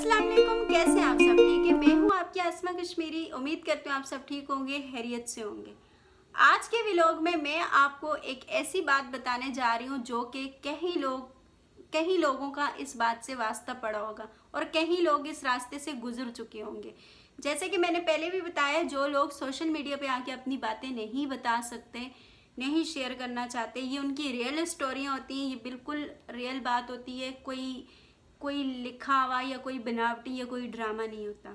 अस्सलाम वालेकुम, कैसे हैं आप सब? ठीक है, मैं हूँ आपकी आसमा कश्मीरी। उम्मीद करती हूँ आप सब ठीक होंगे, खैरियत से होंगे। आज के व्लॉग में मैं आपको एक ऐसी बात बताने जा रही हूँ जो कि कई लोगों का इस बात से वास्ता पड़ा होगा और कई लोग इस रास्ते से गुजर चुके होंगे। जैसे कि मैंने पहले भी बताया, जो लोग सोशल मीडिया पे आके अपनी बातें नहीं बता सकते, नहीं शेयर करना चाहते, ये उनकी रियल स्टोरियाँ होती हैं, ये बिल्कुल रियल बात होती है। कोई कोई लिखा हुआ या कोई बनावटी या कोई ड्रामा नहीं होता।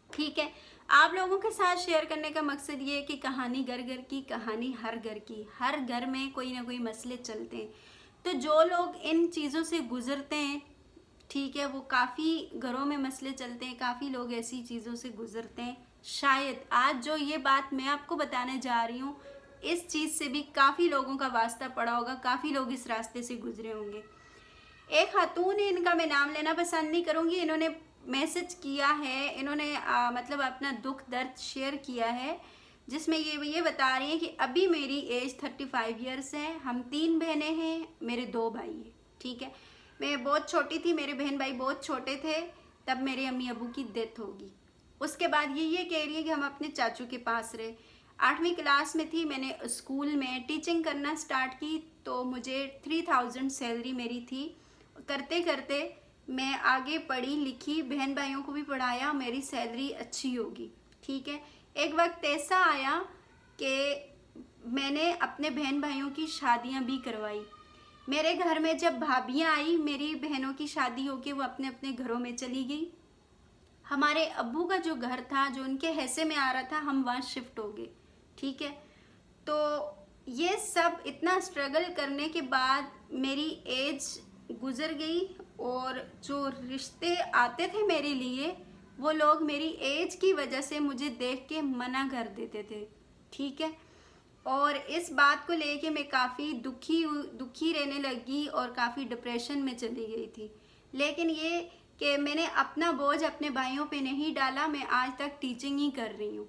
ठीक है, आप लोगों के साथ शेयर करने का मकसद ये है कि कहानी घर घर की, कहानी हर घर की, हर घर में कोई ना कोई मसले चलते हैं। तो जो लोग इन चीज़ों से गुजरते हैं, ठीक है, वो काफ़ी घरों में मसले चलते हैं, काफ़ी लोग ऐसी चीज़ों से गुजरते हैं। शायद आज जो ये बात मैं आपको बताने जा रही हूँ, इस चीज़ से भी काफ़ी लोगों का वास्ता पड़ा होगा, काफ़ी लोग इस रास्ते से गुजरे होंगे। एक खातून है, इनका मैं नाम लेना पसंद नहीं करूँगी, इन्होंने मैसेज किया है, इन्होंने मतलब अपना दुख दर्द शेयर किया है, जिसमें ये बता रही हैं कि अभी मेरी एज 35 ईयर्स है, हम 3 बहनें हैं, मेरे 2 भाई हैं। ठीक है, मैं बहुत छोटी थी, मेरे बहन भाई बहुत छोटे थे, तब मेरे अम्मी अबू की डेथ होगी। उसके बाद ये कह रही है कि हम अपने चाचू के पास रहे। 8वीं क्लास में थी, मैंने स्कूल में टीचिंग करना स्टार्ट की, तो मुझे 3000 सैलरी मेरी थी। करते करते मैं आगे पढ़ी लिखी, बहन भाइयों को भी पढ़ाया, मेरी सैलरी अच्छी होगी। ठीक है, एक वक्त ऐसा आया कि मैंने अपने बहन भाइयों की शादियां भी करवाई। मेरे घर में जब भाभियां आई, मेरी बहनों की शादी होके वो अपने अपने घरों में चली गई। हमारे अब्बू का जो घर था, जो उनके हिस्से में आ रहा था, हम वहाँ शिफ्ट हो गए। ठीक है, तो ये सब इतना स्ट्रगल करने के बाद मेरी एज गुजर गई, और जो रिश्ते आते थे मेरे लिए, वो लोग मेरी एज की वजह से मुझे देख के मना कर देते थे। ठीक है, और इस बात को लेके मैं काफ़ी दुखी रहने लगी और काफ़ी डिप्रेशन में चली गई थी। लेकिन ये कि मैंने अपना बोझ अपने भाइयों पे नहीं डाला, मैं आज तक टीचिंग ही कर रही हूँ।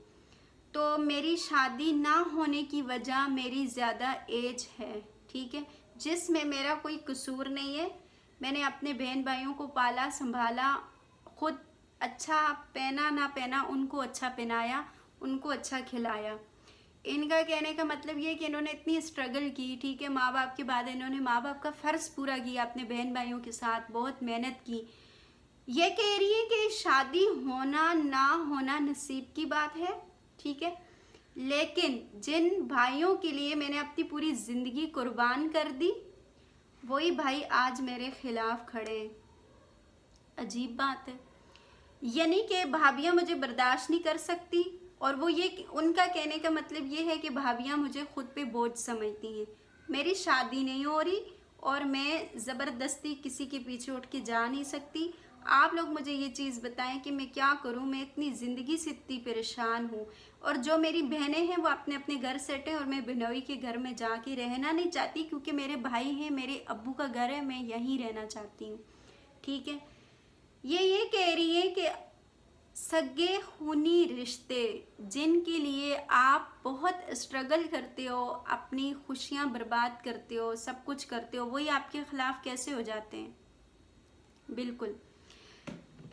तो मेरी शादी ना होने की वजह मेरी ज़्यादा एज है। ठीक है, जिसमें मेरा कोई कसूर नहीं है। मैंने अपने बहन भाइयों को पाला संभाला, खुद अच्छा पहना ना पहना, उनको अच्छा पहनाया, उनको अच्छा खिलाया। इनका कहने का मतलब ये कि इन्होंने इतनी स्ट्रगल की। ठीक है, माँ बाप के बाद इन्होंने माँ बाप का फ़र्ज़ पूरा किया, अपने बहन भाइयों के साथ बहुत मेहनत की। ये कह रही है कि शादी होना ना होना नसीब की बात है। ठीक है, लेकिन जिन भाइयों के लिए मैंने अपनी पूरी ज़िंदगी कुर्बान कर दी, वही भाई आज मेरे खिलाफ खड़े। अजीब बात है। यानी कि भाभियाँ मुझे बर्दाश्त नहीं कर सकती, और वो ये, उनका कहने का मतलब ये है कि भाभियाँ मुझे खुद पे बोझ समझती हैं। मेरी शादी नहीं हो रही और मैं ज़बरदस्ती किसी के पीछे उठ के जा नहीं सकती। आप लोग मुझे ये चीज़ बताएं कि मैं क्या करूं, मैं इतनी ज़िंदगी से इतनी परेशान हूं। और जो मेरी बहनें हैं वो अपने अपने घर सेट हैं, और मैं बिनोई के घर में जाके रहना नहीं चाहती, क्योंकि मेरे भाई हैं, मेरे अब्बू का घर है, मैं यहीं रहना चाहती हूँ। ठीक है, ये कह रही है कि सगे खूनी रिश्ते, जिनके लिए आप बहुत स्ट्रगल करते हो, अपनी खुशियाँ बर्बाद करते हो, सब कुछ करते हो, वही आपके ख़िलाफ़ कैसे हो जाते हैं। बिल्कुल।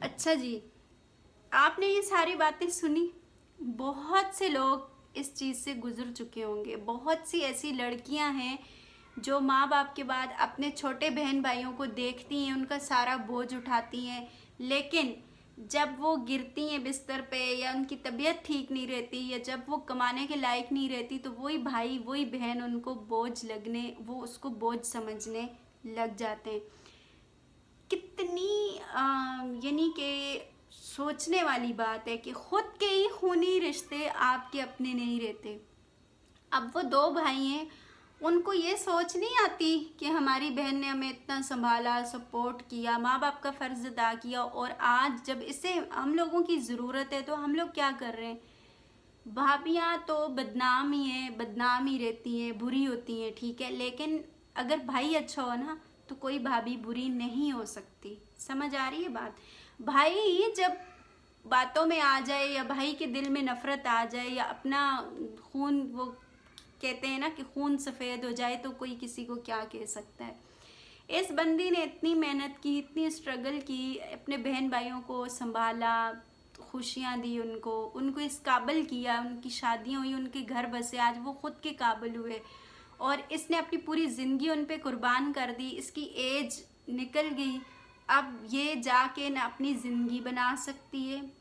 अच्छा जी, आपने ये सारी बातें सुनी। बहुत से लोग इस चीज़ से गुजर चुके होंगे। बहुत सी ऐसी लड़कियां हैं जो माँ बाप के बाद अपने छोटे बहन भाइयों को देखती हैं, उनका सारा बोझ उठाती हैं, लेकिन जब वो गिरती हैं बिस्तर पे, या उनकी तबीयत ठीक नहीं रहती, या जब वो कमाने के लायक नहीं रहती, तो वही भाई वही बहन उनको बोझ लगने, वो उसको बोझ समझने लग जाते हैं। कितनी यानी कि सोचने वाली बात है कि खुद के ही खूनी रिश्ते आपके अपने नहीं रहते। अब वो 2 भाई हैं, उनको ये सोच नहीं आती कि हमारी बहन ने हमें इतना संभाला, सपोर्ट किया, माँ बाप का फ़र्ज़ अदा किया, और आज जब इसे हम लोगों की ज़रूरत है तो हम लोग क्या कर रहे हैं। भाभियाँ तो बदनाम ही हैं, बदनाम ही रहती हैं, बुरी होती हैं। ठीक है, लेकिन अगर भाई अच्छा हो ना, तो कोई भाभी बुरी नहीं हो सकती। समझ आ रही है बात। भाई जब बातों में आ जाए, या भाई के दिल में नफ़रत आ जाए, या अपना खून, वो कहते हैं ना कि खून सफ़ेद हो जाए, तो कोई किसी को क्या कह सकता है। इस बंदी ने इतनी मेहनत की, इतनी स्ट्रगल की, अपने बहन भाइयों को संभाला, खुशियाँ दी उनको इस काबिल किया, उनकी शादियाँ हुई, उनके घर बसे, आज वो खुद के काबिल हुए और इसने अपनी पूरी ज़िंदगी उन पे कुर्बान कर दी। इसकी एज निकल गई, अब ये जाके ना अपनी ज़िंदगी बना सकती है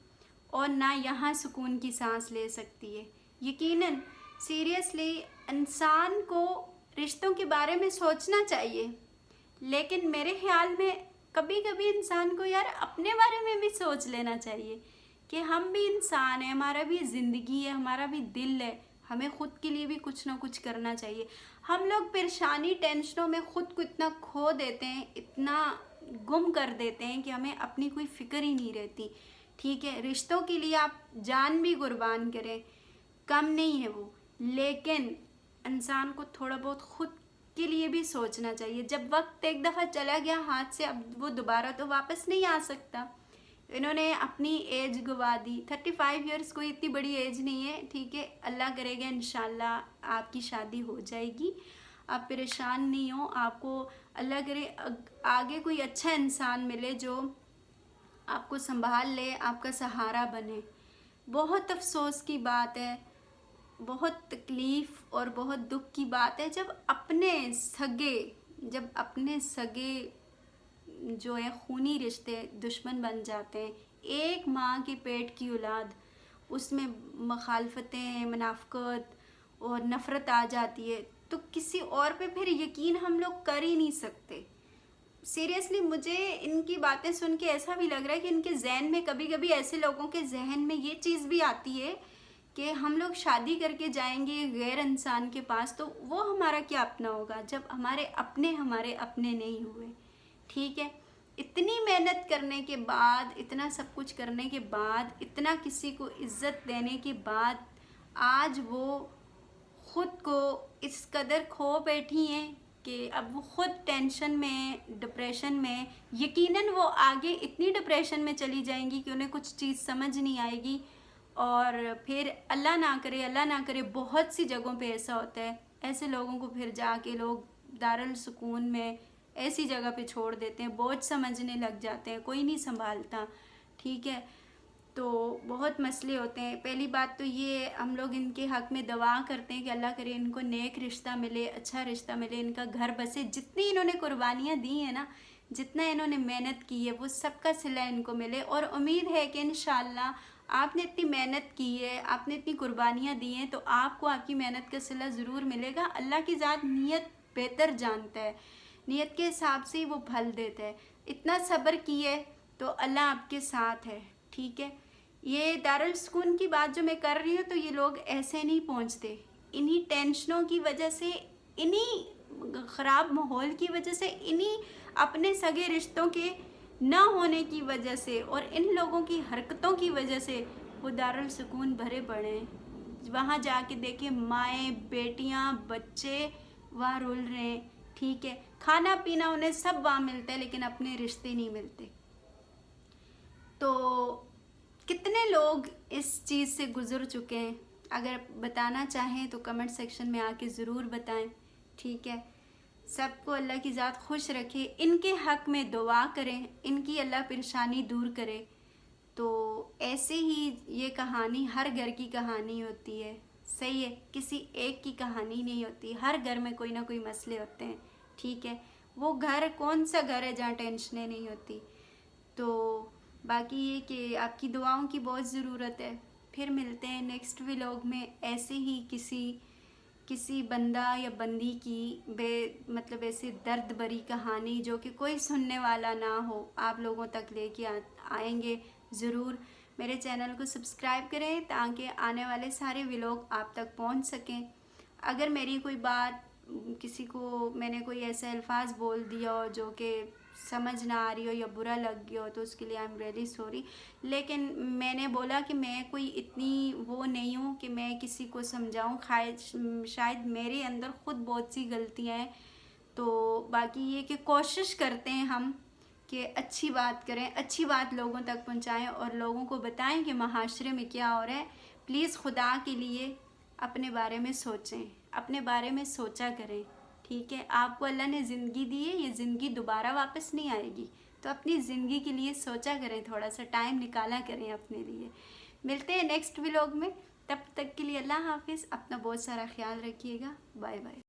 और ना यहाँ सुकून की सांस ले सकती है। यकीनन सीरियसली इंसान को रिश्तों के बारे में सोचना चाहिए, लेकिन मेरे ख्याल में कभी कभी इंसान को यार अपने बारे में भी सोच लेना चाहिए कि हम भी इंसान हैं, हमारा भी ज़िंदगी है, हमारा भी दिल है, हमें ख़ुद के लिए भी कुछ ना कुछ करना चाहिए। हम लोग परेशानी टेंशनों में ख़ुद को इतना खो देते हैं, इतना गुम कर देते हैं कि हमें अपनी कोई फ़िक्र ही नहीं रहती। ठीक है, रिश्तों के लिए आप जान भी कुर्बान करें, कम नहीं है वो, लेकिन इंसान को थोड़ा बहुत खुद के लिए भी सोचना चाहिए। जब वक्त एक दफ़ा चला गया हाथ से, अब वो दोबारा तो वापस नहीं आ सकता। इन्होंने अपनी एज गवा दी, 35 इयर्स कोई इतनी बड़ी एज नहीं है। ठीक है, अल्लाह करेगा इंशाल्लाह आपकी शादी हो जाएगी, आप परेशान नहीं हो। आपको अल्लाह करे आगे कोई अच्छा इंसान मिले जो आपको संभाल ले, आपका सहारा बने। बहुत अफसोस की बात है, बहुत तकलीफ़ और बहुत दुख की बात है जब अपने सगे जो है खूनी रिश्ते दुश्मन बन जाते हैं। एक माँ के पेट की औलाद, उसमें मुखालफतें, मुनाफ़क़त और नफ़रत आ जाती है, तो किसी और पे फिर यकीन हम लोग कर ही नहीं सकते। सीरियसली मुझे इनकी बातें सुन के ऐसा भी लग रहा है कि इनके जहन में, कभी कभी ऐसे लोगों के जहन में ये चीज़ भी आती है कि हम लोग शादी करके जाएंगे गैर इंसान के पास, तो वो हमारा क्या अपना होगा जब हमारे अपने नहीं हुए। ठीक है, इतनी मेहनत करने के बाद, इतना सब कुछ करने के बाद, इतना किसी को इज्जत देने के बाद, आज वो खुद को इस कदर खो बैठी हैं कि अब वो खुद टेंशन में, डिप्रेशन में, यकीनन वो आगे इतनी डिप्रेशन में चली जाएंगी कि उन्हें कुछ चीज़ समझ नहीं आएगी। और फिर अल्लाह ना करे बहुत सी जगहों पे ऐसा होता है, ऐसे लोगों को फिर जाके लोग दारुल सुकून में ऐसी जगह पे छोड़ देते हैं, बोझ समझने लग जाते हैं, कोई नहीं संभालता। ठीक है, तो बहुत मसले होते हैं। पहली बात तो ये, हम लोग इनके हक़ में दुआ करते हैं कि अल्लाह करे इनको नेक रिश्ता मिले, अच्छा रिश्ता मिले, इनका घर बसे। जितनी इन्होंने कुर्बानियाँ दी हैं ना, जितना इन्होंने मेहनत की है, वो सबका सिला इनको मिले। और उम्मीद है कि इंशाअल्लाह आपने इतनी मेहनत की है, आपने इतनी कुर्बानियाँ दी हैं, तो आपको आपकी मेहनत का सिला ज़रूर मिलेगा। अल्लाह की ज़ात नीयत बेहतर जानता है, नीयत के हिसाब से ही वो फल देता है। इतना सब्र किए तो अल्लाह आपके साथ है। ठीक है, ये दारुल सुकून की बात जो मैं कर रही हूँ, तो ये लोग ऐसे नहीं पहुँचते। इन्हीं टेंशनों की वजह से, इन्हीं ख़राब माहौल की वजह से, इन्हीं अपने सगे रिश्तों के ना होने की वजह से और इन लोगों की हरकतों की वजह से वो दारुल सुकून भरे पड़े हैं। वहाँ जाके देखें, माएँ, बेटियाँ, बच्चे वहाँ रुल रहे हैं। ठीक है, खाना पीना उन्हें सब वहाँ मिलता है, लेकिन अपने रिश्ते नहीं मिलते। तो कितने लोग इस चीज़ से गुज़र चुके हैं, अगर बताना चाहें तो कमेंट सेक्शन में आके ज़रूर बताएं। ठीक है, सबको अल्लाह की ज़ात खुश रखे, इनके हक़ में दुआ करें, इनकी अल्लाह परेशानी दूर करे। तो ऐसे ही ये कहानी हर घर की कहानी होती है। सही है, किसी एक की कहानी नहीं होती, हर घर में कोई ना कोई मसले होते हैं। ठीक है, वो घर कौन सा घर है जहाँ टेंशनें नहीं होती। तो बाकी ये कि आपकी दुआओं की बहुत ज़रूरत है। फिर मिलते हैं नेक्स्ट व्लॉग में ऐसे ही किसी बंदा या बंदी की मतलब ऐसे दर्द भरी कहानी जो कि कोई सुनने वाला ना हो, आप लोगों तक लेके आएंगे ज़रूर। मेरे चैनल को सब्सक्राइब करें ताकि आने वाले सारे व्लॉग आप तक पहुंच सकें। अगर मेरी कोई बात, किसी को मैंने कोई ऐसा अल्फाज बोल दिया हो जो कि समझ ना आ रही हो या बुरा लग गया हो, तो उसके लिए आई एम रियली सॉरी। लेकिन मैंने बोला कि मैं कोई इतनी वो नहीं हूँ कि मैं किसी को समझाऊँ, शायद मेरे अंदर ख़ुद बहुत सी गलतियाँ हैं। तो बाकी ये कि कोशिश करते हैं हम कि अच्छी बात करें, अच्छी बात लोगों तक पहुँचाएँ और लोगों को बताएं कि माहाशरे में क्या हो रहा है। प्लीज़ खुदा के लिए अपने बारे में सोचें, अपने बारे में सोचा करें। ठीक है, आपको अल्लाह ने ज़िंदगी दी है, ये ज़िंदगी दोबारा वापस नहीं आएगी, तो अपनी ज़िंदगी के लिए सोचा करें, थोड़ा सा टाइम निकाला करें अपने लिए। मिलते हैं नेक्स्ट व्लॉग में, तब तक के लिए अल्लाह हाफिज़। अपना बहुत सारा ख्याल रखिएगा। Bye bye.